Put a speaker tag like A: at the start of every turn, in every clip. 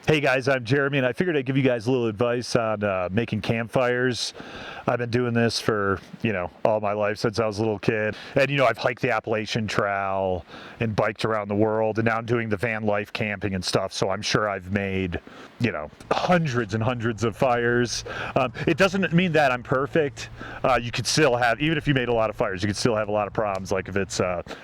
A: Hey guys, I'm Jeremy, and I figured I'd give you guys a little advice on making campfires. I've been doing this for, all my life since I was a little kid. And, I've hiked the Appalachian Trail and biked around the world, and now I'm doing the van life camping and stuff, so I'm sure I've made, hundreds and hundreds of fires. It doesn't mean that I'm perfect. You could still have, even if you made a lot of fires, you could still have a lot of problems, like if it's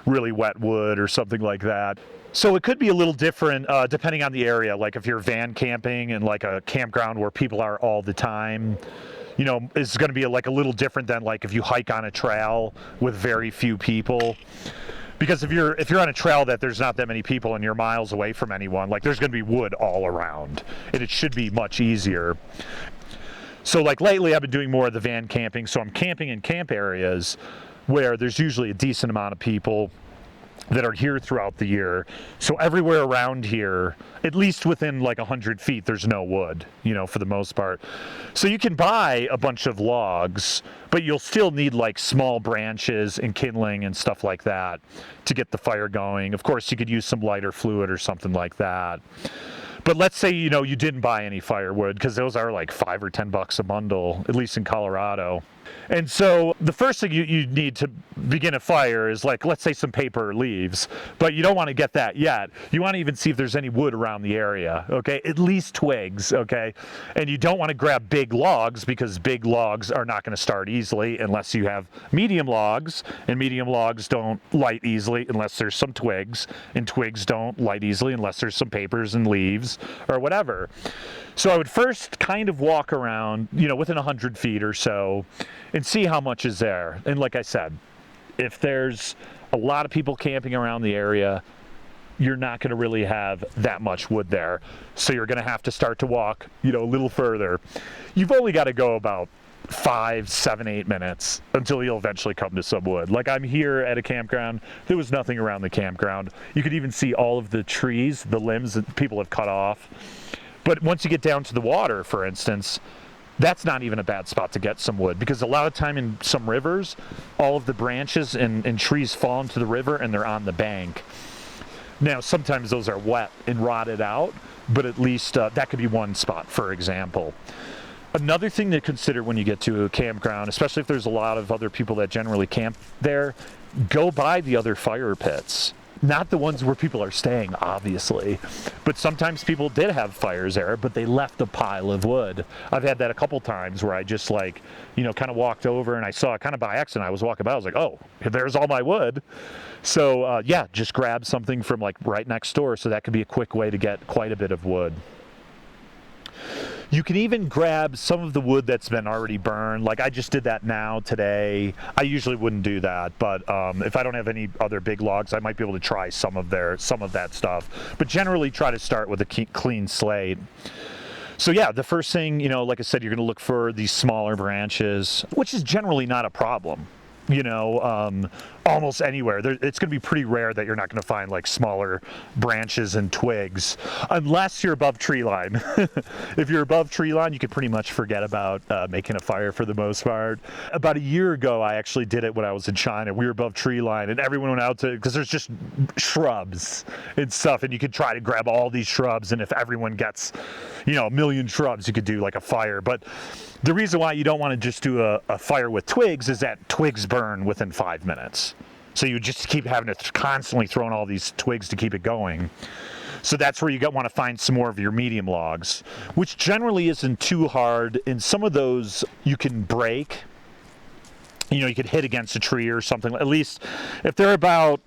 A: really wet wood or something like that. So it could be a little different depending on the area. Like if you're van camping and like a campground where people are all the time, it's going to be like a little different than like if you hike on a trail with very few people. Because if you're on a trail that there's not that many people and you're miles away from anyone, like there's going to be wood all around, and it should be much easier. So like lately I've been doing more of the van camping, so I'm camping in camp areas where there's usually a decent amount of people that are here throughout the year. So everywhere around here, at least within like 100 feet, there's no wood, for the most part. So you can buy a bunch of logs, but you'll still need like small branches and kindling and stuff like that to get the fire going. Of course, you could use some lighter fluid or something like that. But let's say, you didn't buy any firewood, because those are like $5 or $10 a bundle, at least in Colorado. And so the first thing you need to begin a fire is like, let's say some paper or leaves, but you don't want to get that yet. You want to even see if there's any wood around the area, okay? At least twigs, okay? And you don't want to grab big logs, because big logs are not going to start easily unless you have medium logs, and medium logs don't light easily unless there's some twigs, and twigs don't light easily unless there's some papers and leaves or whatever. So I would first kind of walk around, within 100 feet or so, and see how much is there. And like I said, if there's a lot of people camping around the area, you're not going to really have that much wood there. So you're going to have to start to walk, a little further. You've only got to go about 5, 7, 8 minutes until you'll eventually come to some wood. Like I'm here at a campground. There was nothing around the campground. You could even see all of the trees, the limbs that people have cut off. But once you get down to the water, for instance, that's not even a bad spot to get some wood, because a lot of time in some rivers, all of the branches and trees fall into the river and they're on the bank. Now, sometimes those are wet and rotted out, but at least that could be one spot, for example. Another thing to consider when you get to a campground, especially if there's a lot of other people that generally camp there, go by the other fire pits. Not the ones where people are staying, obviously, but sometimes people did have fires there, but they left a pile of wood. I've had that a couple times where I just kind of walked over and I saw it kind of by accident. I was walking by, I was like, oh, there's all my wood. So just grab something from like right next door. So that could be a quick way to get quite a bit of wood. You can even grab some of the wood that's been already burned. Like I just did that now today. I usually wouldn't do that, but if I don't have any other big logs, I might be able to try some of that stuff. But generally try to start with a clean slate. So yeah, the first thing, like I said, you're going to look for these smaller branches, which is generally not a problem. Almost anywhere. It's going to be pretty rare that you're not going to find like smaller branches and twigs, unless you're above tree line. If you're above tree line, you can pretty much forget about making a fire for the most part. About a year ago, I actually did it when I was in China. We were above tree line, and everyone went out because there's just shrubs and stuff, and you could try to grab all these shrubs, and if everyone gets, a million shrubs, you could do like a fire. But the reason why you don't want to just do a fire with twigs is that twigs burn within 5 minutes. So you just keep having to constantly throw in all these twigs to keep it going. So that's where you want to find some more of your medium logs, which generally isn't too hard. And some of those you can break. You could hit against a tree or something. At least if they're about,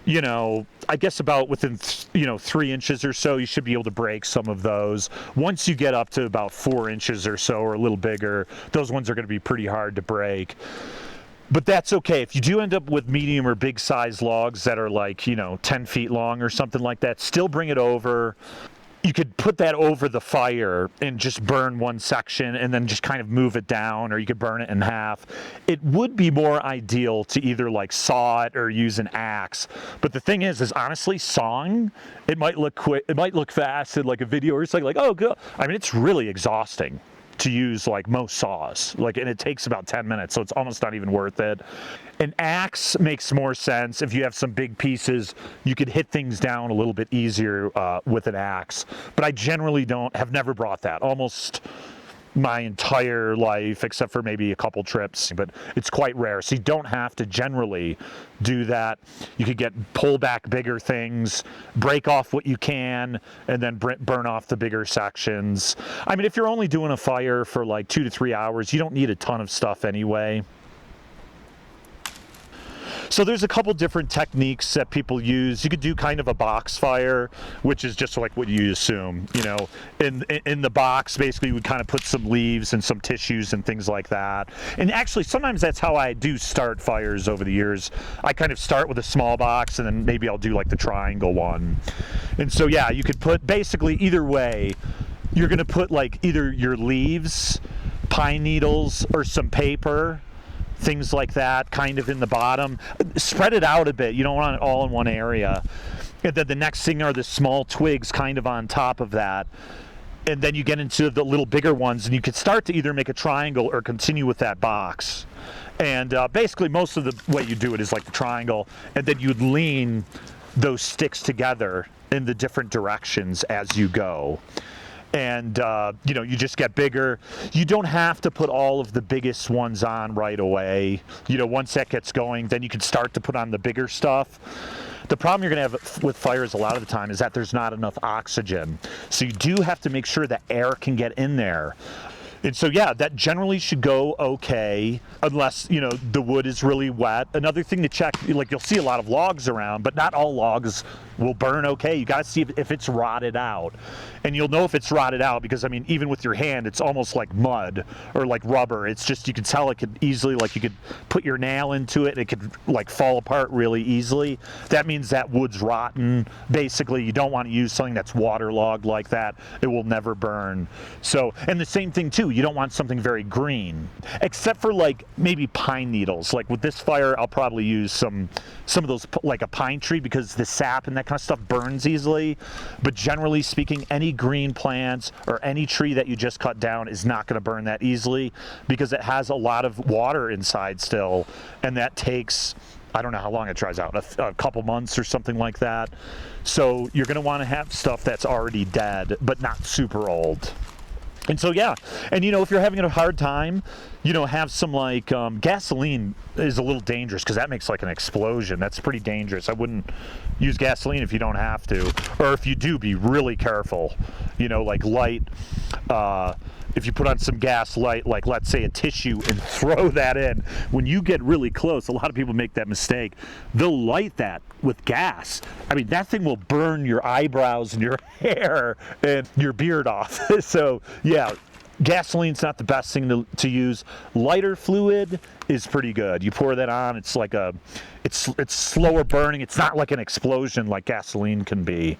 A: I guess about within, 3 inches or so, you should be able to break some of those. Once you get up to about 4 inches or so, or a little bigger, those ones are going to be pretty hard to break. But that's okay. If you do end up with medium or big size logs that are like, 10 feet long or something like that, still bring it over. You could put that over the fire and just burn one section and then just kind of move it down, or you could burn it in half. It would be more ideal to either like saw it or use an axe. But the thing is honestly, sawing, it might look quick, it might look fast in like a video or something like, oh, good. I mean, it's really exhausting. to use like most saws, like, and it takes about 10 minutes, so it's almost not even worth it. An axe makes more sense. If you have some big pieces, you could hit things down a little bit easier with an axe, but I generally have never brought that almost my entire life, except for maybe a couple trips, but it's quite rare. So you don't have to generally do that. You could pull back bigger things, break off what you can, and then burn off the bigger sections. I mean, if you're only doing a fire for like 2 to 3 hours, you don't need a ton of stuff anyway. So there's a couple different techniques that people use. You could do kind of a box fire, which is just like what you assume, you know, in the box, basically we kind of put some leaves and some tissues and things like that. And actually sometimes that's how I do start fires over the years. I kind of start with a small box and then maybe I'll do like the triangle one. And so yeah, you could put basically either way, you're going to put like either your leaves, pine needles, or some paper, things like that, kind of in the bottom. Spread it out a bit. You don't want it all in one area. And then the next thing are the small twigs kind of on top of that. And then you get into the little bigger ones, and you could start to either make a triangle or continue with that box. And basically most of the way you do it is like the triangle, and then you'd lean those sticks together in the different directions as you go. And you know, you just get bigger. You don't have to put all of the biggest ones on right away. You know, once that gets going, then you can start to put on the bigger stuff. The problem you're going to have with fires a lot of the time is that there's not enough oxygen. So you do have to make sure that air can get in there. And so, yeah, that generally should go okay, unless, you know, the wood is really wet. Another thing to check, like you'll see a lot of logs around, but not all logs will burn okay. You got to see if it's rotted out. And you'll know if it's rotted out because, I mean, even with your hand, it's almost like mud or like rubber. It's just, you can tell it could easily, like you could put your nail into it and it could like fall apart really easily. That means that wood's rotten. Basically, you don't want to use something that's waterlogged like that. It will never burn. So, and the same thing too, you don't want something very green, except for like maybe pine needles. Like with this fire, I'll probably use some of those, like a pine tree, because the sap and that kind of stuff burns easily. But generally speaking, any green plants or any tree that you just cut down is not going to burn that easily because it has a lot of water inside still, and that takes, I don't know how long it dries out, a couple months or something like that. So you're going to want to have stuff that's already dead but not super old. And so, yeah, and you know, if you're having a hard time, you know, have some like gasoline is a little dangerous because that makes like an explosion. That's pretty dangerous. I wouldn't use gasoline if you don't have to, or if you do, be really careful. You know, like light, if you put on some gas, light, like let's say a tissue, and throw that in. When you get really close, a lot of people make that mistake. They'll light that with gas. I mean, that thing will burn your eyebrows and your hair and your beard off. So yeah, gasoline's not the best thing to use. Lighter fluid is pretty good. You pour that on, it's like it's slower burning. It's not like an explosion like gasoline can be.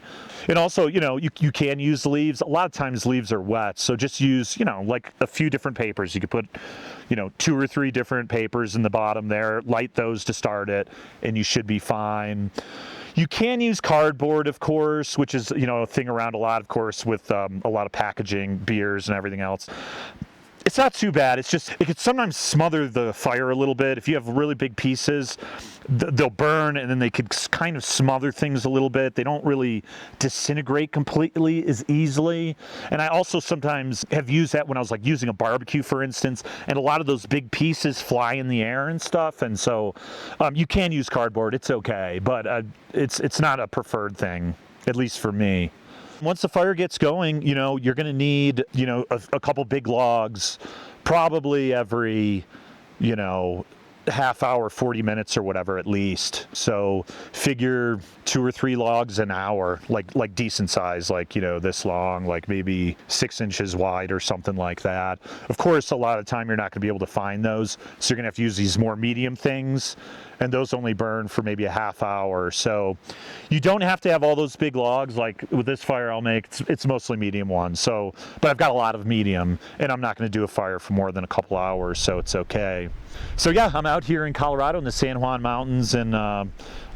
A: And also, you know, you can use leaves. A lot of times leaves are wet, so just use, you know, like a few different papers. You could put, you know, 2 or 3 different papers in the bottom there, light those to start it, and you should be fine. You can use cardboard, of course, which is, you know, a thing around a lot, of course, with a lot of packaging, beers and everything else. It's not too bad. It's just, it could sometimes smother the fire a little bit. If you have really big pieces, they'll burn, and then they could kind of smother things a little bit. They don't really disintegrate completely as easily. And I also sometimes have used that when I was like using a barbecue, for instance, and a lot of those big pieces fly in the air and stuff. And so you can use cardboard. It's okay, but it's not a preferred thing, at least for me. Once the fire gets going, you know, you're going to need, you know, a couple big logs, probably every, you know, half hour, 40 minutes or whatever at least. So figure 2 or 3 logs an hour, like decent size, like, you know, this long, like maybe 6 inches wide or something like that. Of course, a lot of the time you're not going to be able to find those, so you're going to have to use these more medium things, and those only burn for maybe a half hour. So you don't have to have all those big logs. Like with this fire I'll make, it's mostly medium ones. So, but I've got a lot of medium, and I'm not going to do a fire for more than a couple hours, so it's okay. So yeah, I'm out out here in Colorado in the San Juan Mountains in, I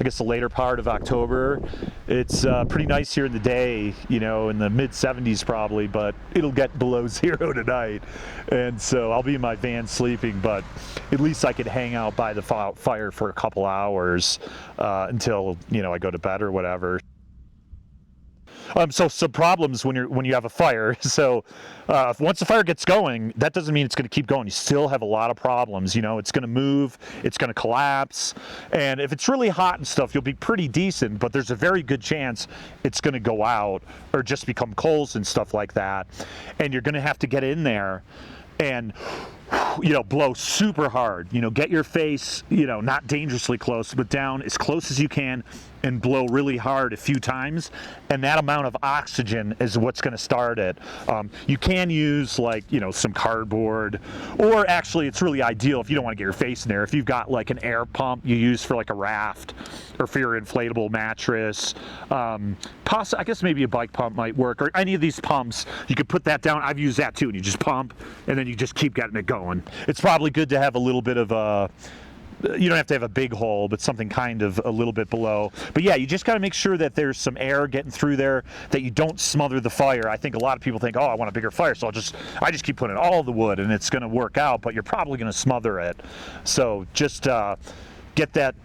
A: guess, the later part of October. It's pretty nice here in the day, you know, in the mid-70s probably, but it'll get below 0 tonight. And so I'll be in my van sleeping, but at least I could hang out by the fire for a couple hours until, you know, I go to bed or whatever. So some problems when you have a fire. So once the fire gets going, that doesn't mean it's going to keep going. You still have a lot of problems. You know, it's going to move, it's going to collapse, and if it's really hot and stuff, you'll be pretty decent. But there's a very good chance it's going to go out or just become coals and stuff like that. And you're going to have to get in there and, you know, blow super hard. You know, get your face, you know, not dangerously close, but down as close as you can, and blow really hard a few times, and that amount of oxygen is what's going to start it. You can use, like, you know, some cardboard, or actually it's really ideal if you don't want to get your face in there, if you've got like an air pump you use for like a raft or for your inflatable mattress. I guess maybe a bike pump might work, or any of these pumps. You could put that down. I've used that too, and you just pump and then you just keep getting it going. It's probably good to have a little bit of a, you don't have to have a big hole, but something kind of a little bit below. But yeah, you just got to make sure that there's some air getting through there, that you don't smother the fire. I think a lot of people think, oh, I want a bigger fire, so I just keep putting all the wood and it's going to work out, but you're probably going to smother it. So just get that,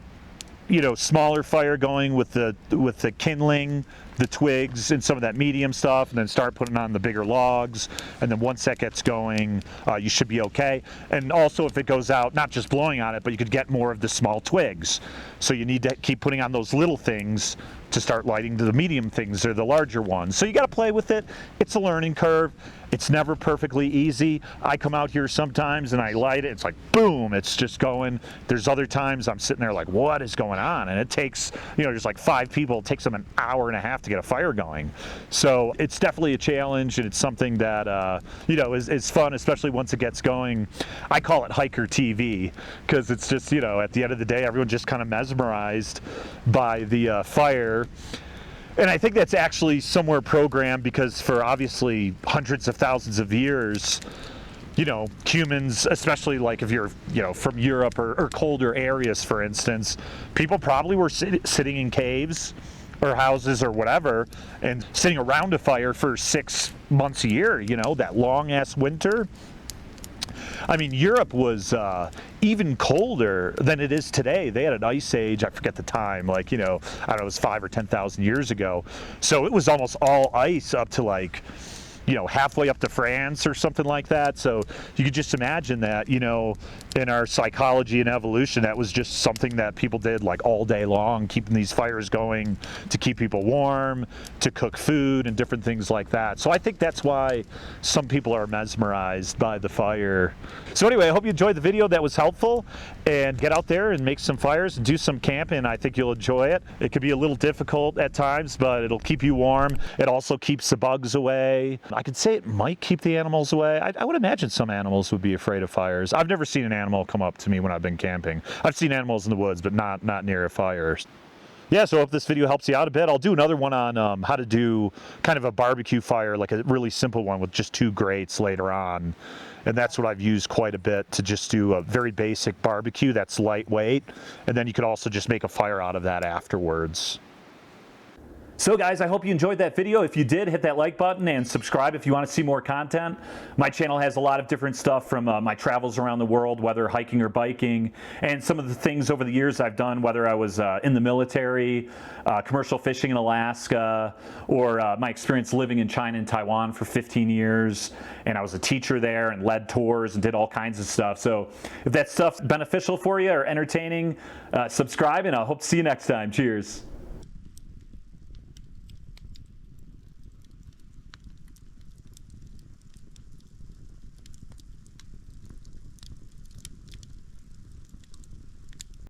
A: you know, smaller fire going with the kindling, the twigs, and some of that medium stuff, and then start putting on the bigger logs. And then once that gets going, you should be okay. And also, if it goes out, not just blowing on it, but you could get more of the small twigs. So you need to keep putting on those little things to start lighting the medium things or the larger ones. So you got to play with it. It's a learning curve. It's never perfectly easy. I come out here sometimes and I light it. It's like, boom, it's just going. There's other times I'm sitting there like, what is going on? And it takes, you know, just like 5 people. It takes them an hour and a half to get a fire going. So it's definitely a challenge, and it's something that, you know, is fun, especially once it gets going. I call it hiker TV, because it's just, you know, at the end of the day, everyone just kind of mesmerized by the fire. And I think that's actually somewhere programmed, because for obviously hundreds of thousands of years, you know, humans, especially like if you're, you know, from Europe or colder areas, for instance, people probably were sitting in caves or houses or whatever, and sitting around a fire for 6 months a year, you know, that long ass winter. I mean, Europe was even colder than it is today. They had an ice age, I forget the time, like, you know, I don't know, it was 5,000 or 10,000 years ago. So it was almost all ice up to, like, you know, halfway up to France or something like that. So you could just imagine that, you know, in our psychology and evolution, that was just something that people did like all day long, keeping these fires going to keep people warm, to cook food and different things like that. So I think that's why some people are mesmerized by the fire. So anyway, I hope you enjoyed the video. That was helpful, and get out there and make some fires and do some camping. I think you'll enjoy it. It could be a little difficult at times, but it'll keep you warm. It also keeps the bugs away. I could say it might keep the animals away. I would imagine some animals would be afraid of fires. I've never seen an animal come up to me when I've been camping. I've seen animals in the woods, but not near a fire. Yeah, so I hope this video helps you out a bit. I'll do another one on how to do kind of a barbecue fire, like a really simple one with just 2 grates later on. And that's what I've used quite a bit, to just do a very basic barbecue that's lightweight. And then you could also just make a fire out of that afterwards. So guys, I hope you enjoyed that video. If you did, hit that like button and subscribe if you want to see more content. My channel has a lot of different stuff from my travels around the world, whether hiking or biking, and some of the things over the years I've done, whether I was in the military, commercial fishing in Alaska, or my experience living in China and Taiwan for 15 years. And I was a teacher there and led tours and did all kinds of stuff. So if that stuff's beneficial for you or entertaining, subscribe, and I hope to see you next time. Cheers.